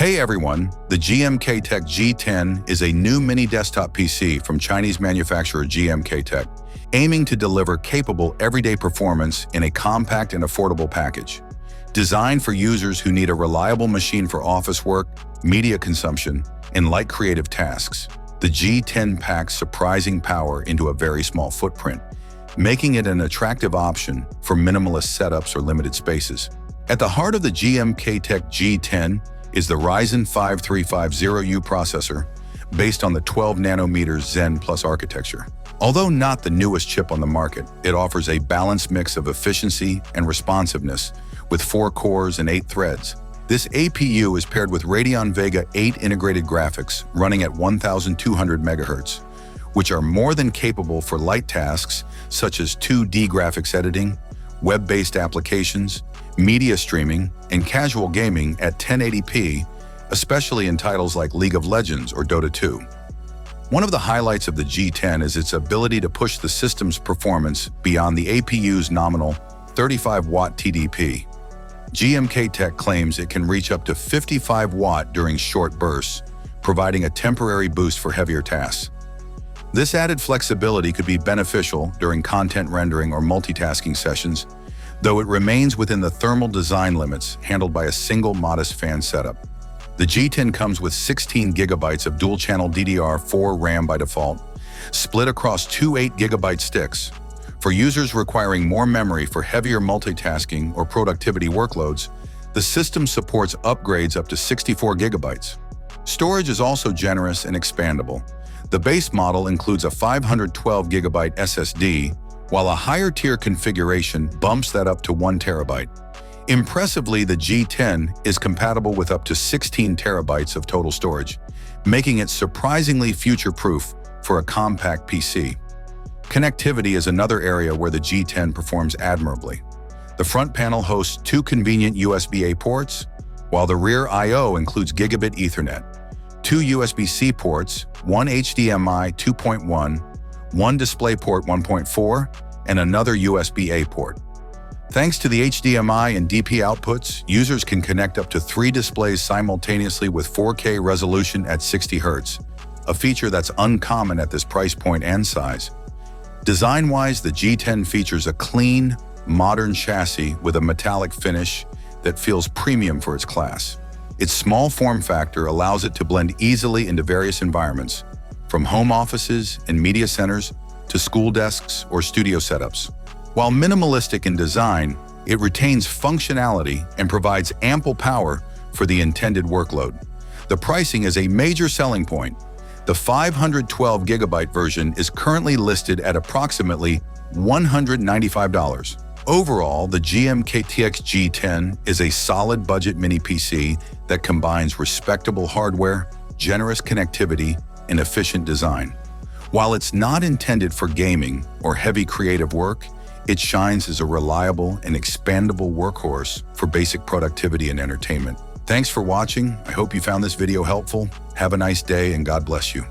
Hey everyone, the Gmktec G10 is a new mini desktop PC from Chinese manufacturer Gmktec, aiming to deliver capable everyday performance in a compact and affordable package. Designed for users who need a reliable machine for office work, media consumption, and light creative tasks, the G10 packs surprising power into a very small footprint, making it an attractive option for minimalist setups or limited spaces. At the heart of the Gmktec G10 is the Ryzen 5350U processor, based on the 12nm Zen Plus architecture. Although not the newest chip on the market, it offers a balanced mix of efficiency and responsiveness with 4 cores and 8 threads. This APU is paired with Radeon Vega 8 integrated graphics running at 1200 MHz, which are more than capable for light tasks such as 2D graphics editing, web-based applications, media streaming, and casual gaming at 1080p, especially in titles like League of Legends or Dota 2. One of the highlights of the G10 is its ability to push the system's performance beyond the APU's nominal 35-watt TDP. Gmktec claims it can reach up to 55 watt during short bursts, providing a temporary boost for heavier tasks. This added flexibility could be beneficial during content rendering or multitasking sessions, though it remains within the thermal design limits handled by a single modest fan setup. The G10 comes with 16 GB of dual-channel DDR4 RAM by default, split across two 8GB sticks. For users requiring more memory for heavier multitasking or productivity workloads, the system supports upgrades up to 64 GB. Storage is also generous and expandable. The base model includes a 512GB SSD, while a higher-tier configuration bumps that up to 1 TB. Impressively, the G10 is compatible with up to 16 TB of total storage, making it surprisingly future-proof for a compact PC. Connectivity is another area where the G10 performs admirably. The front panel hosts 2 convenient USB-A ports, while the rear I/O includes Gigabit Ethernet, 2 USB-C ports, 1 HDMI 2.1, 1 DisplayPort 1.4, and another USB-A port. Thanks to the HDMI and DP outputs, users can connect up to 3 displays simultaneously with 4K resolution at 60 Hz, a feature that's uncommon at this price point and size. Design-wise, the G10 features a clean, modern chassis with a metallic finish that feels premium for its class. Its small form factor allows it to blend easily into various environments, from home offices and media centers to school desks or studio setups. While minimalistic in design, it retains functionality and provides ample power for the intended workload. The pricing is a major selling point. The 512GB version is currently listed at approximately $195. Overall, the Gmktec G10 is a solid budget mini PC that combines respectable hardware, generous connectivity, and efficient design. While it's not intended for gaming or heavy creative work, it shines as a reliable and expandable workhorse for basic productivity and entertainment. Thanks for watching. I hope you found this video helpful. Have a nice day and God bless you.